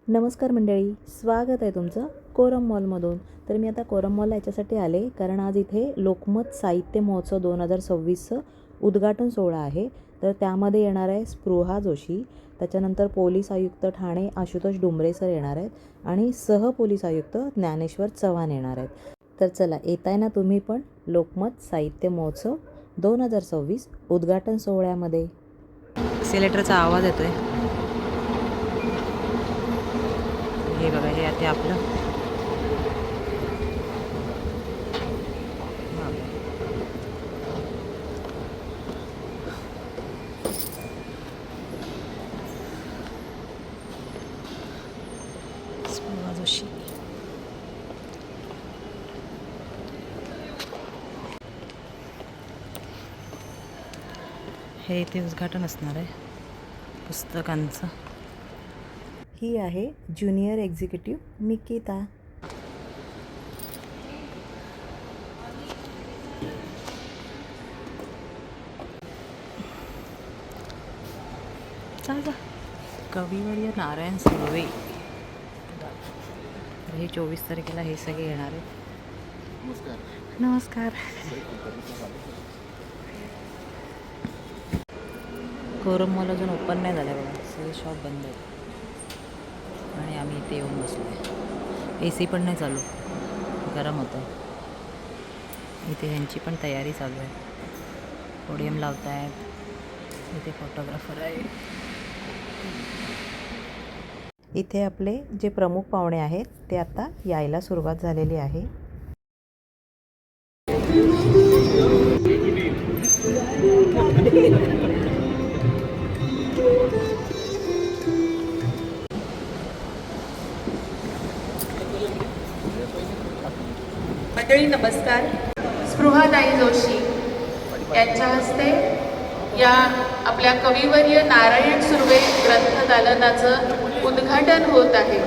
नमस्कार मंडळी, स्वागत आहे तुमचं कोरम मॉलमधून. तर मी आता कोरम मॉल याच्यासाठी आले कारण आज इथे लोकमत साहित्य महोत्सव 2026चं उद्घाटन सोहळा आहे. तर त्यामध्ये येणार आहे स्पृहा जोशी, त्याच्यानंतर पोलीस आयुक्त ठाणे आशुतोष डुंबरे सर येणार आहेत आणि सह पोलीस आयुक्त ज्ञानेश्वर चव्हाण येणार आहेत. तर चला, येताय ना तुम्ही पण लोकमत साहित्य महोत्सव 2026 उद्घाटन सोहळ्यामध्ये. एक्सेलेटरचा आवाज येतोय. हे बघा, हे आता आपलं स्पृहा जोशी. हे इथे उद्घाटन असणार आहे पुस्तकांचं. ही आहे ज्युनियर एक्झिक्युटिव्ह निकिता. जा कविवर्य नारायण सुर्वे. हे 24 तारखेला हे सगळे येणार आहे. नमस्कार. कोरम मॉल अजून ओपन नाही झालं बघा, सगळे शॉप बंद आहेत आणि आम्ही इथे येऊन बसलो आहे. AC पण नाही चालू, गरम होतं. इथे ह्यांची पण तयारी चालू आहे, पोडियम लावत आहेत. इथे फोटोग्राफर आहे. इथे आपले जे प्रमुख पाहुणे आहेत ते आता यायला सुरुवात झालेली आहे. मंडळी नमस्कार. स्पृहाताई जोशी यांच्या हस्ते या आपल्या कविवर्य नारायण सुर्वे ग्रंथदालनाचं उद्घाटन होत आहे.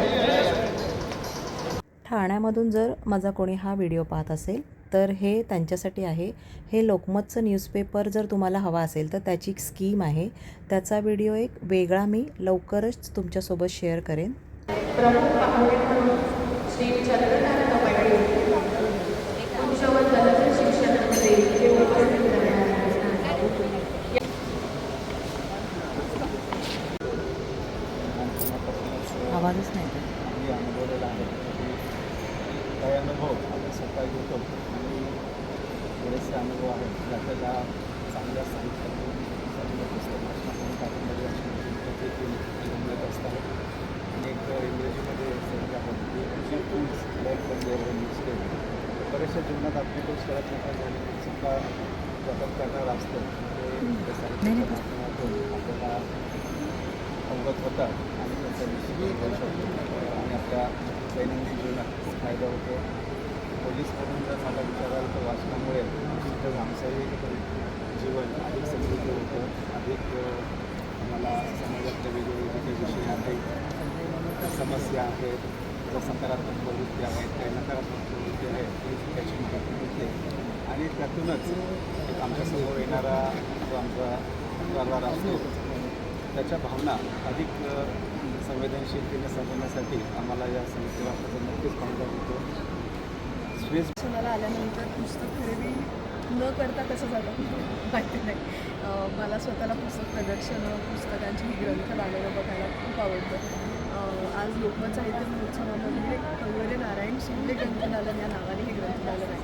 ठाण्यामधून जर माझा कोणी हा व्हिडिओ पाहत असेल तर हे त्यांच्यासाठी आहे. हे लोकमतचं न्यूजपेपर जर तुम्हाला हवा असेल तर त्याची एक स्कीम आहे. त्याचा व्हिडिओ एक वेगळा मी लवकरच तुमच्यासोबत शेअर करेन. प्रमुख पाहुणे म्हणून श्री चंद्रकांत पाटील उच्च व तंत्र शिक्षण मंत्री हे उपस्थित राहणार आहेत. आवाजच नाही येत. आम्ही अनुभवलेला आहे. काही अनुभव आम्ही स्वतः घेतो आणि बरेचसे अनुभव आहेत की आपल्याला चांगल्या साहित्यातून चांगलं पुस्तक वाचनातून कादंबरी वाचनातून मिळत असतात. आणि एक इंग्रजीमध्ये बऱ्याचशा जीवनात आपली तो शरद नका झाली सुद्धा जतन करणारं असतं ते साहित्याच्या माध्यमातून आपल्याला अवगत होतात आणि त्याचा विषय घेऊ शकतो आणि आपल्या दैनंदिन जीवनात फायदा होतो. पोलीस म्हणून जर मला विचाराल तर वाचनामुळे निश्चितच आमचंही जीवन अधिक समृद्ध होतं. अधिक आम्हाला समाजातले वेगवेगळे जे विषय आहेत, समस्या आहेत, ज्या सकारात्मक प्रवृत्ती आहेत, काही नकारात्मक प्रवृत्ती आहेत, ती त्याची माहिती मिळते आणि त्यातूनच एक आमच्यासमोर येणारा जो आमचा कारभार असतो त्याच्या भावना अधिक संवेदनशीलतेने समजण्यासाठी आम्हाला या साहित्य वाचनाचा नक्कीच फायदा होतो. मला आल्यानंतर पुस्तक खरेदी न करता कसं झालं माहिती नाही. मला स्वतःला पुस्तक प्रदर्शनं, पुस्तकांची ही ग्रंथदालनं बघायला खूप आवडतं. आज लोकमत साहित्य महोत्सवामध्ये कविवर्य नारायण शिंदे ग्रंथदालन या नावाने हे ग्रंथदालन आहे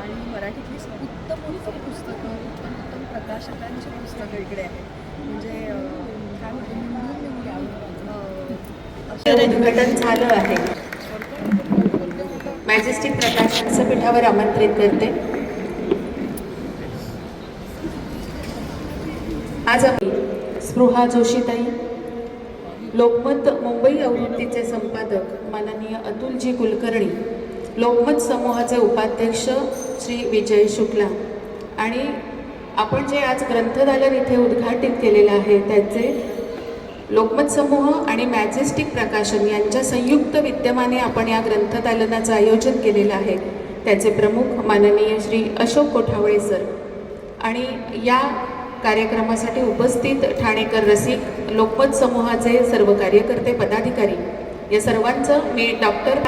आणि मराठीतली उत्तम पुस्तकं, उत्तम प्रकाशकांची पुस्तकं इकडे आहेत. म्हणजे काय म्हणतो, उद्घाटन झालं आहे. मॅजेस्टिक प्रकाशन व्यासपीठावर आमंत्रित करते. आज आम्ही स्पृहा जोशीताई, लोकमत मुंबई आवृत्तीचे संपादक माननीय अतुलजी कुलकर्णी, लोकमत समूहाचे उपाध्यक्ष श्री विजय शुक्ला आणि आपण जे आज ग्रंथदालन इथे उद्घाटित केलेलं आहे त्याचे लोकमत समूह आणि मॅजेस्टिक प्रकाशन यांच्या संयुक्त विद्यमाने आपण या ग्रंथदालनाचं आयोजन केलेलं आहे. त्याचे प्रमुख माननीय श्री अशोक कोठावळे सर आणि या कार्यक्रमासाठी उपस्थित ठाणेकर रसिक, लोकमत समूहाचे सर्व कार्यकर्ते, पदाधिकारी या सर्वांचं मी डॉक्टर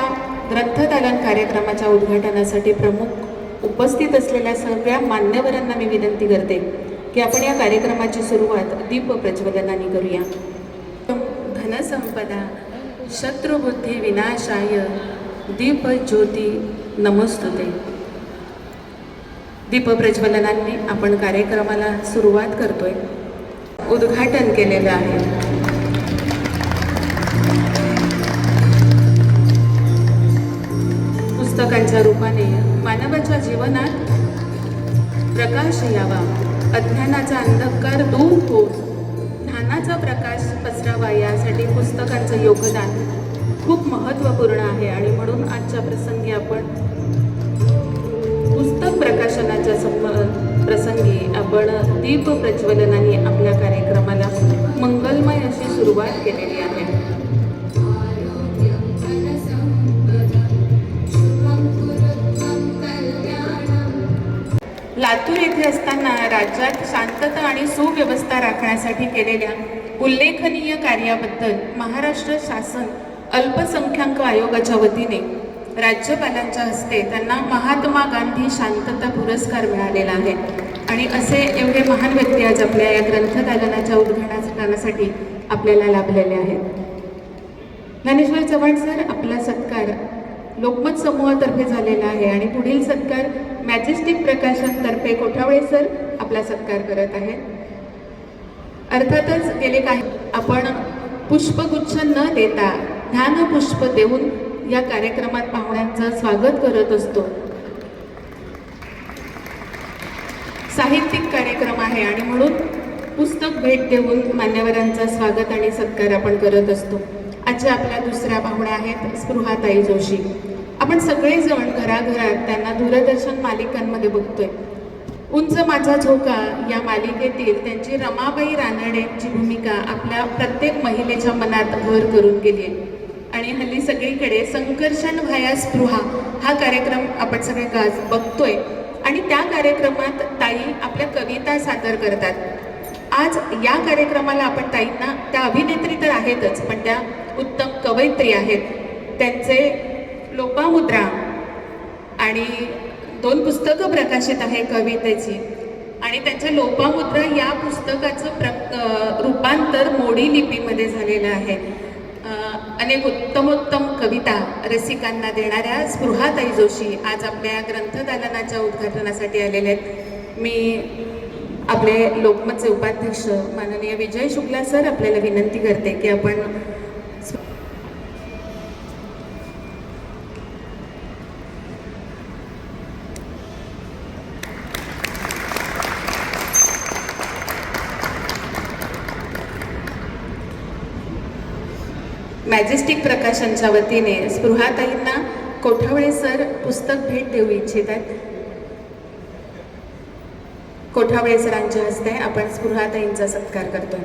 ग्रंथदालन कार्यक्रमाच्या उद्घाटनासाठी प्रमुख उपस्थित असलेल्या सगळ्या मान्यवरांना मी विनंती करते की आपण या कार्यक्रमाची सुरुवात दीप प्रज्वलनाने करूया. धनसंपदा शत्रुबुद्धी विनाशाय दीप ज्योती नमस्तुते. दीप प्रज्वलनाने आपण कार्यक्रमाला सुरुवात करतोय. उद्घाटन केलेलं आहे. पुस्तकांच्या रूपाने मानवाच्या जीवनात प्रकाश यावा, अज्ञानाचा अंधकार दूर होऊन ज्ञानाचा प्रकाश पसरावा यासाठी पुस्तकांचं योगदान खूप महत्त्वपूर्ण आहे. आणि म्हणून आजच्या प्रसंगी आपण पुस्तक प्रकाशनाच्या प्रसंगी आपण दीप प्रज्वलनाने आपल्या कार्यक्रमाला मंगलमय अशी सुरुवात केलेली आहे. लातूर येथे असताना राज्यात शांतता आणि सुव्यवस्था राखण्यासाठी केलेल्या उल्लेखनीय कार्याबद्दल महाराष्ट्र शासन अल्पसंख्याक आयोगाच्या वतीने राज्यपालांच्या हस्ते त्यांना महात्मा गांधी शांतता पुरस्कार मिळालेला आहे. आणि असे एवढे महान व्यक्ती आज आपल्या या ग्रंथदालनाच्या उद्घाटनासाठी आपल्याला लाभलेले आहेत. ज्ञानेश्वर चव्हाण सर, आपला सत्कार लोकमत समूहातर्फे झालेला आहे आणि पुढील सत्कार मॅजेस्टिक प्रकाशन तर्फे कोठावळे सर आपला सत्कार करत आहेत. अर्थातच गेले काही आपण पुष्पगुच्छ न देता ज्ञानपुष्प देऊन या कार्यक्रमात पाहुण्यांचं स्वागत करत असतो. साहित्यिक कार्यक्रम आहे आणि म्हणून पुस्तक भेट देऊन मान्यवरांचं स्वागत आणि सत्कार आपण करत असतो. आजच्या आपल्या दुसऱ्या पाहुण्या आहेत स्पृहाताई जोशी. आपण सगळेजण घराघरात त्यांना दूरदर्शन मालिकांमध्ये बघतोय. उंच माझा झोका या मालिकेतील त्यांची रमाबाई रानडेंची भूमिका आपल्या प्रत्येक महिलेच्या मनात घर करून गेली आहे. आणि हल्ली सगळीकडे संकर्षण व्हाया स्पृहा हा कार्यक्रम आपण सगळे गाज बघतोय. आणि त्या कार्यक्रमात ताई आपल्या कविता सादर करतात. आज या कार्यक्रमाला आपण ताईंना, त्या अभिनेत्री तर आहेतच पण त्या उत्तम कवयित्री आहेत. त्यांचे लोपामुद्रा आणि 2 पुस्तकं प्रकाशित आहे कवितेची. आणि त्यांच्या लोपामुद्रा या पुस्तकाचं रूपांतर मोडी लिपीमध्ये झालेलं आहे. अनेक उत्तमोत्तम कविता रसिकांना देणाऱ्या स्पृहाताई जोशी आज आपल्या ग्रंथदालनाच्या उद्घाटनासाठी आलेले आहेत. मी आपले लोकमतचे उपाध्यक्ष माननीय विजय शुक्ला सर आपल्याला विनंती करते की आपण मॅजेस्टिक प्रकाशनच्या वतीने स्पृहाताईंना कोठावळे सर पुस्तक भेट देऊ इच्छितात. कोठावळे सरांच्या हस्ते आपण स्पृहाताईंचा सत्कार करतोय.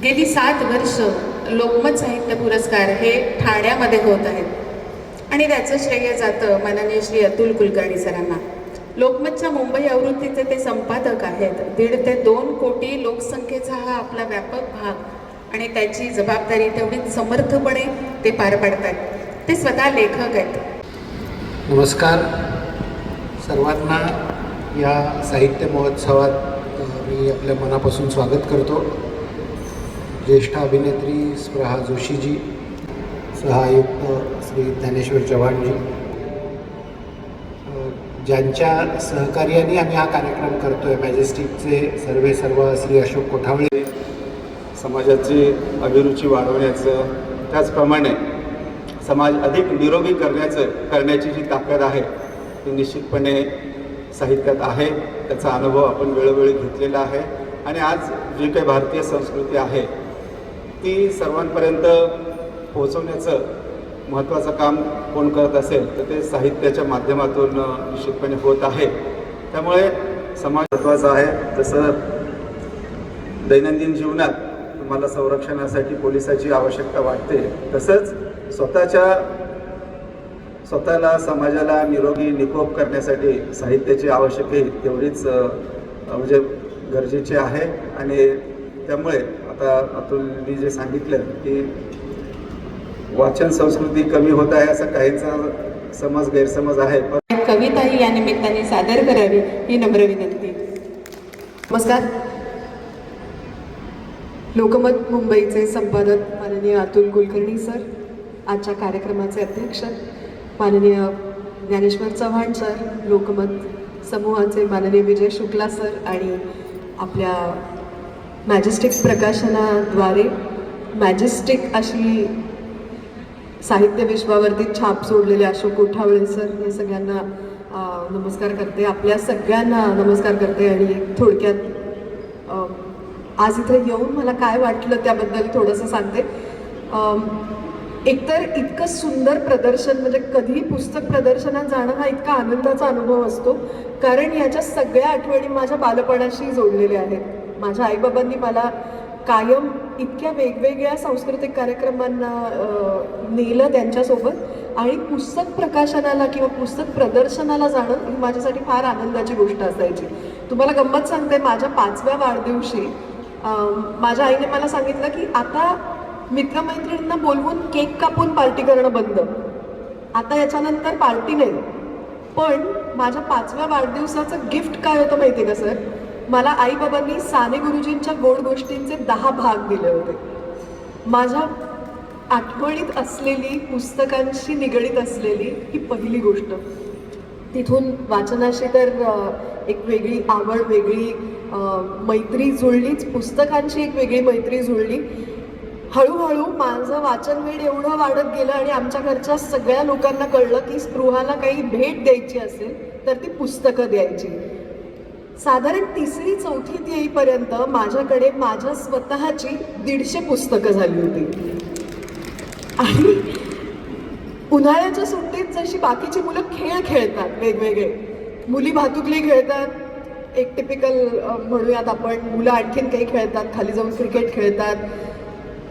गेली 7 वर्ष लोकमत साहित्य पुरस्कार हे ठाण्यामध्ये होत आहेत आणि त्याचं श्रेय जातं माननीय श्री अतुल कुलकर्णी सरांना. लोकमतच्या मुंबई आवृत्तीचे ते संपादक आहेत. 1.5 ते 2 कोटी लोकसंख्येचा हा आपला व्यापक भाग आणि त्याची जबाबदारी तेवढीच समर्थपणे ते पार पाडतात. ते स्वतः लेखक आहेत. नमस्कार सर्वांना. या साहित्य महोत्सवात मी आपल्या मनापासून स्वागत करतो. ज्येष्ठ अभिनेत्री स्पृहा जोशीजी, सहआयुक्त श्री ज्ञानेश्वर चव्हाणजी, ज्यांच्या सहकार्याने आम्ही हा कार्यक्रम करतो आहे, मॅजेस्टिकचे सर्व श्री अशोक कोठावळे, समाजाची अभिरुची वाढवण्याचं, त्याचप्रमाणे समाज अधिक निरोगी करण्याची जी ताकद आहे ती निश्चितपणे साहित्यात आहे. त्याचा अनुभव आपण वेळोवेळी घेतलेला आहे आणि आज जी काही भारतीय संस्कृती आहे ती सर्वांपर्यंत पोहोचवण्याचं महत्त्वाचं काम कोण करत असेल तर ते साहित्याच्या माध्यमातून निश्चितपणे होत आहे. त्यामुळे समाज महत्त्वाचा आहे. जसं दैनंदिन जीवनात तुम्हाला संरक्षणासाठी पोलिसाची आवश्यकता वाटते, तसंच स्वतःला समाजाला निरोगी निकोप करण्यासाठी साहित्याची आवश्यकता तेवढीच म्हणजे गरजेची आहे. आणि त्यामुळे आता अतुलनी जे सांगितलं की वाचन संस्कृती कमी होत आहे असं काहींचा गैरसमज आहे, पण कविताही या निमित्ताने सादर करावी ही नम्र विनंती. नमस्कार. लोकमत मुंबईचे संपादक माननीय अतुल कुलकर्णी सर, आजच्या कार्यक्रमाचे अध्यक्ष माननीय ज्ञानेश्वर चव्हाण सर, लोकमत समूहाचे माननीय विजय शुक्ला सर आणि आपल्या मॅजेस्टिक प्रकाशनाद्वारे मॅजेस्टिक अशी साहित्य विश्वावरती छाप सोडलेले अशोक कोठावळे सर, या सगळ्यांना नमस्कार करते. आपल्या सगळ्यांना नमस्कार करते. आणि थोडक्यात आज इथे येऊन मला काय वाटलं त्याबद्दल थोडंसं सांगते. एकतर इतकं सुंदर प्रदर्शन, म्हणजे कधीही पुस्तक प्रदर्शनात जाणं हा इतका आनंदाचा अनुभव असतो, कारण याच्या सगळ्या आठवणी माझ्या बालपणाशी जोडलेल्या आहेत. माझ्या आईबाबांनी मला कायम इतक्या वेगवेगळ्या सांस्कृतिक कार्यक्रमांना नेलं त्यांच्यासोबत, आणि पुस्तक प्रकाशनाला किंवा पुस्तक प्रदर्शनाला जाणं ही माझ्यासाठी फार आनंदाची गोष्ट असायची. तुम्हाला गंमत सांगते, माझ्या 5व्या वाढदिवशी माझ्या आईने मला सांगितलं की आता मित्रमैत्रिणींना बोलवून केक कापून पार्टी करणं बंद, आता याच्यानंतर पार्टी नाही. पण माझ्या 5व्या वाढदिवसाचं गिफ्ट काय होतं माहिती आहे का सर? मला आईबाबांनी साने गुरुजींच्या गोड गोष्टींचे 10 भाग दिले होते. माझ्या आठवणीत असलेली, पुस्तकांशी निगडीत असलेली ही पहिली गोष्ट. तिथून वाचनाशी तर एक वेगळी आवड, वेगळी मैत्री जुळलीच, पुस्तकांची एक वेगळी मैत्री जुळली. हळूहळू माझं वाचन वेळ एवढं वाढत गेलं आणि आमच्या घरच्या सगळ्या लोकांना कळलं की स्पृहाला काही भेट द्यायची असेल तर ती पुस्तकं द्यायची. साधारण 3री-4थीत येईपर्यंत माझ्याकडे माझ्या स्वतःची 150 पुस्तकं झाली होती. आणि उन्हाळ्याच्या सुट्टीत जशी बाकीची मुलं खेळ खेळतात वेगवेगळे, मुली भातुकली खेळतात, एक टिपिकल म्हणूयात आपण, मुलं आणखीन काही खेळतात, खाली जाऊन क्रिकेट खेळतात,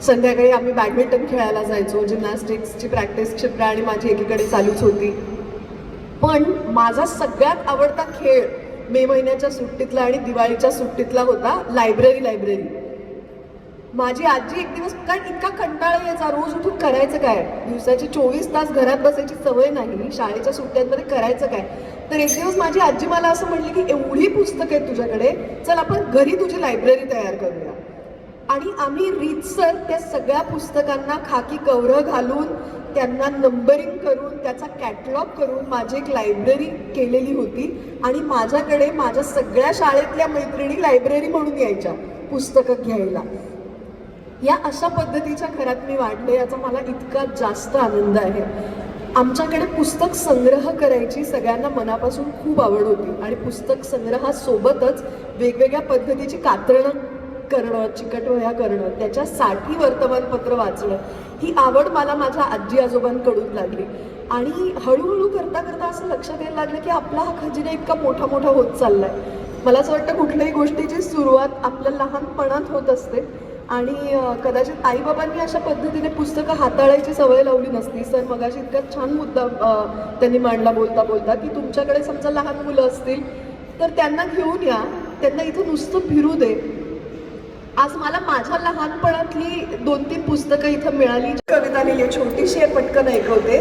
संध्याकाळी आम्ही बॅडमिंटन खेळायला जायचो, जिमनॅस्टिक्सची प्रॅक्टिस क्षिप्रा आणि माझी एकीकडे चालूच होती. पण माझा सगळ्यात आवडता खेळ मे महिन्याच्या सुट्टीतला आणि दिवाळीच्या सुट्टीतला होता लायब्ररी. माझी आजी एक दिवस, कारण इतका कंटाळा यायचा, रोज उठून करायचं काय, दिवसाची 24 तास घरात बसायची सवय नाही, शाळेच्या सुट्ट्यांमध्ये करायचं काय, तर एक दिवस माझी आजी मला असं म्हणली की एवढी पुस्तकं आहेत तुझ्याकडे, चल आपण घरी तुझी लायब्ररी तयार करूया. आणि आम्ही रीतसर त्या सगळ्या पुस्तकांना खाकी कव्हरं घालून, त्यांना नंबरिंग करून, त्याचा कॅटलॉग करून माझी एक लायब्ररी केलेली होती. आणि माझ्याकडे माझ्या सगळ्या शाळेतल्या मैत्रिणी लायब्ररी म्हणून यायच्या पुस्तकं घ्यायला. या अशा पद्धतीच्या घरात मी वाढले, याचा मला इतका जास्त आनंद आहे. आमच्याकडे पुस्तक संग्रह करायची सगळ्यांना मनापासून खूप आवड होती, आणि पुस्तक संग्रहासोबतच वेगवेगळ्या पद्धतीची कात्रणं करणं, चिकटवह्या करणं, त्याच्यासाठी वर्तमानपत्र वाचणं, ही आवड मला माझ्या आजी आजोबांकडून लागली. आणि हळूहळू करता करता असं लक्षात यायला लागलं की आपला हा खजिना इतका मोठा मोठा होत चाललाय. मला असं वाटतं कुठल्याही गोष्टीची सुरुवात आपल्या लहानपणात होत असते, आणि कदाचित आईबाबांनी अशा पद्धतीने पुस्तकं हाताळायची सवय लावली नसती. सर मगाशी इतका छान मुद्दा त्यांनी मांडला बोलता बोलता, की तुमच्याकडे समजा लहान मुलं असतील तर त्यांना घेऊन या, त्यांना इथं नुसतं फिरू दे. आज मला माझ्या लहानपणातली 2-3 पुस्तकं इथं मिळाली. कविता लिहिली, छोटीशी आहे, पटकन ऐकवते.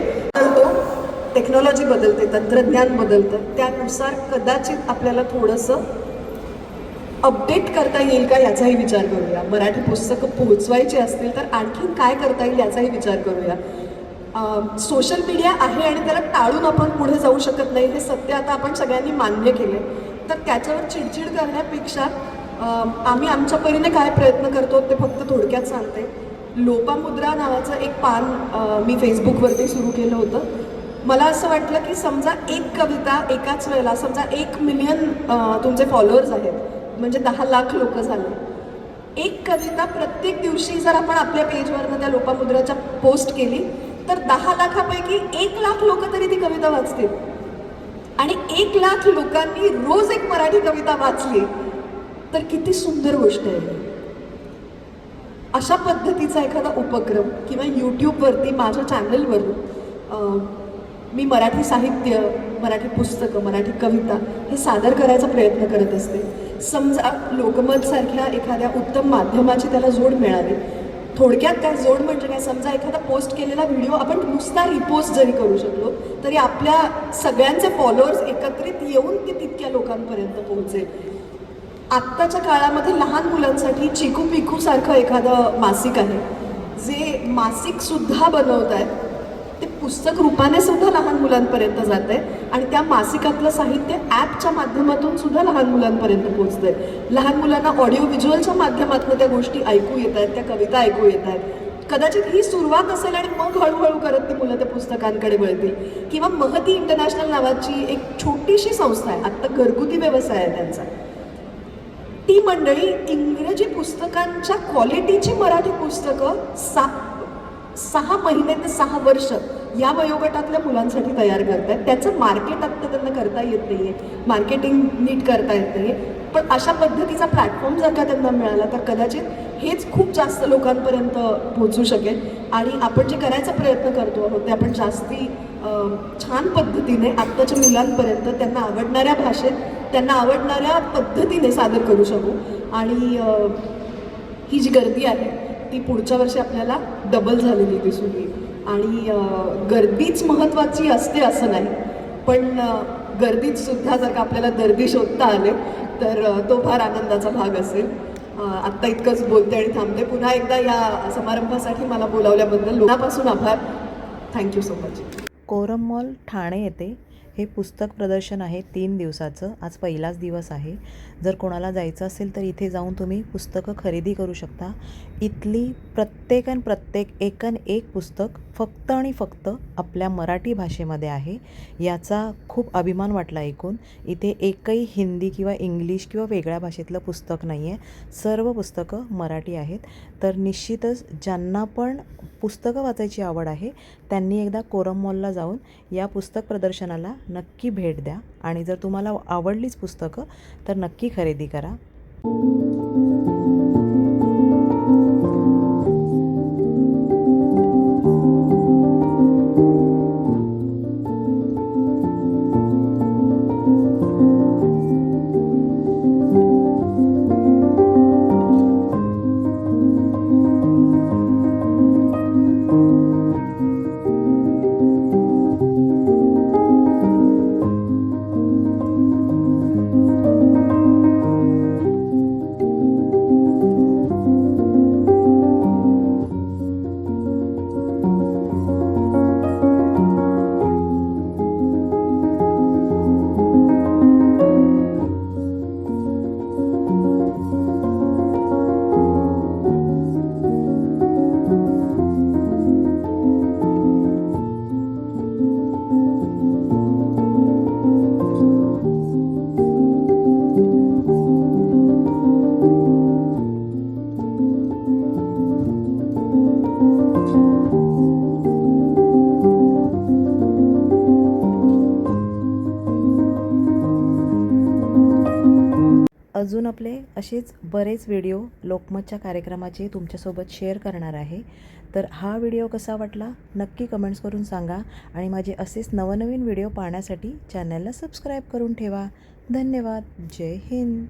टेक्नॉलॉजी बदलते, तंत्रज्ञान बदलतं, त्यानुसार कदाचित आपल्याला थोडंसं अपडेट करता येईल का याचाही विचार करूया. मराठी पुस्तकं पोहोचवायची असतील तर आणखीन काय करता येईल याचाही विचार करूया. सोशल मीडिया आहे आणि त्याला टाळून आपण पुढे जाऊ शकत नाही, हे सत्य आता आपण सगळ्यांनी मान्य केले. तर त्याच्यावर चिडचिड करण्यापेक्षा आम्ही आमच्या परीने काय प्रयत्न करतो ते फक्त थोडक्यात सांगते. लोपामुद्रा नावाचं एक पान मी फेसबुकवरती सुरू केलं होतं. मला असं वाटलं की समजा एक कविता एकाच वेळेला, समजा 1 मिलियन तुमचे फॉलोअर्स आहेत, म्हणजे 10 लाख लोक झाले. एक कविता प्रत्येक दिवशी जर आपण आपल्या पेजवरनं त्या लोपामुद्राच्या पोस्ट केली तर 10 लाखापैकी 1 लाख लोक तरी ती कविता वाचतील. आणि 1,00,000 लोकांनी रोज एक मराठी कविता वाचली तर किती सुंदर गोष्ट आहे. अशा पद्धतीचा एखादा उपक्रम किंवा यूट्यूबवरती माझ्या चॅनलवरून मी मराठी साहित्य, मराठी पुस्तकं, मराठी कविता हे सादर करायचा प्रयत्न करत असते. समजा लोकमतसारख्या एखाद्या उत्तम माध्यमाची त्याला जोड मिळाली. थोडक्यात काय जोड म्हणजे काय, समजा एखादा पोस्ट केलेला व्हिडिओ आपण नुसता रिपोस्ट जरी करू शकलो तरी आपल्या सगळ्यांचे फॉलोअर्स एकत्रित येऊन ते तितक्या लोकांपर्यंत पोहोचेल. आत्ताच्या काळामध्ये लहान मुलांसाठी चिकू पिकू सारखं एखादं मासिक आहे, जे मासिकसुद्धा बनवत आहेत. ते पुस्तक रूपाने सुद्धा लहान मुलांपर्यंत जात आहे आणि त्या मासिकातलं साहित्य ॲपच्या माध्यमातून सुद्धा लहान मुलांपर्यंत पोहोचतं आहे. लहान मुलांना ऑडिओ व्हिज्युअलच्या माध्यमातून त्या गोष्टी ऐकू येत आहेत, त्या कविता ऐकू येत आहेत. कदाचित ही सुरुवात असेल आणि मग हळूहळू करत ती मुलं त्या पुस्तकांकडे वळतील. किंवा महती इंटरनॅशनल नावाची एक छोटीशी संस्था आहे, आत्ता घरगुती व्यवसाय आहे त्यांचा. ती मंडळी इंग्रजी पुस्तकांच्या क्वालिटीची मराठी पुस्तकं 6 महिने ते 6 वर्ष या वयोगटातल्या मुलांसाठी तयार करतात. त्याचं मार्केट आत्ता त्यांना करता येत नाही आहे, मार्केटिंग नीट करता येत नाही आहे. पण अशा पद्धतीचा प्लॅटफॉर्म जर का त्यांना मिळाला तर कदाचित हेच खूप जास्त लोकांपर्यंत पोहोचू शकेल. आणि आपण जे करायचा प्रयत्न करतो आहोत ते आपण जास्ती छान पद्धतीने आत्ताच्या मुलांपर्यंत त्यांना आवडणाऱ्या भाषेत, त्यांना आवडणाऱ्या पद्धतीने सादर करू शकू. आणि ही जी गर्दी आहे ती पुढच्या वर्षी आपल्याला डबल झालेली दिसून येईल. आणि गर्दीच महत्त्वाची असते असं नाही, पण गर्दीत सुद्धा जर का आपल्याला दर्दी शोधता आले तर तो फार आनंदाचा भाग असेल. आत्ता इतकंच बोलते आणि थांबते. पुन्हा एकदा या समारंभासाठी मला बोलावल्याबद्दल मनापासून आभार. Thank you so much. Korum mall Thane येथे हे पुस्तक प्रदर्शन आहे 3 दिवसाचं. आज पहिलाच दिवस आहे. जर कोणाला जायचं असेल तर इथे जाऊन तुम्ही पुस्तकं खरेदी करू शकता. इथली प्रत्येक एक पुस्तक फक्त आणि फक्त आपल्या मराठी भाषेमध्ये आहे. याचा खूप अभिमान वाटला ऐकून. इथे एकही हिंदी किंवा इंग्लिश किंवा वेगळ्या भाषेतलं पुस्तक नाही आहे. सर्व पुस्तकं मराठी आहेत. तर निश्चितच ज्यांना पण पुस्तकं वाचायची आवड आहे त्यांनी एकदा कोरम मॉलला जाऊन या पुस्तक प्रदर्शनाला नक्की भेट द्या. आणि जर तुम्हाला आवडलीच पुस्तकं तर नक्की खरेदी करा. अजून आपले असेच बरेच व्हिडिओ लोकमतच्या कार्यक्रमाचे तुमच्यासोबत शेअर करणार आहे. तर हा व्हिडिओ कसा वाटला नक्की कमेंट्स करून सांगा. आणि माझे असेच नवनवीन व्हिडिओ पाहण्यासाठी चॅनलला सबस्क्राईब करून ठेवा. धन्यवाद. जय हिंद.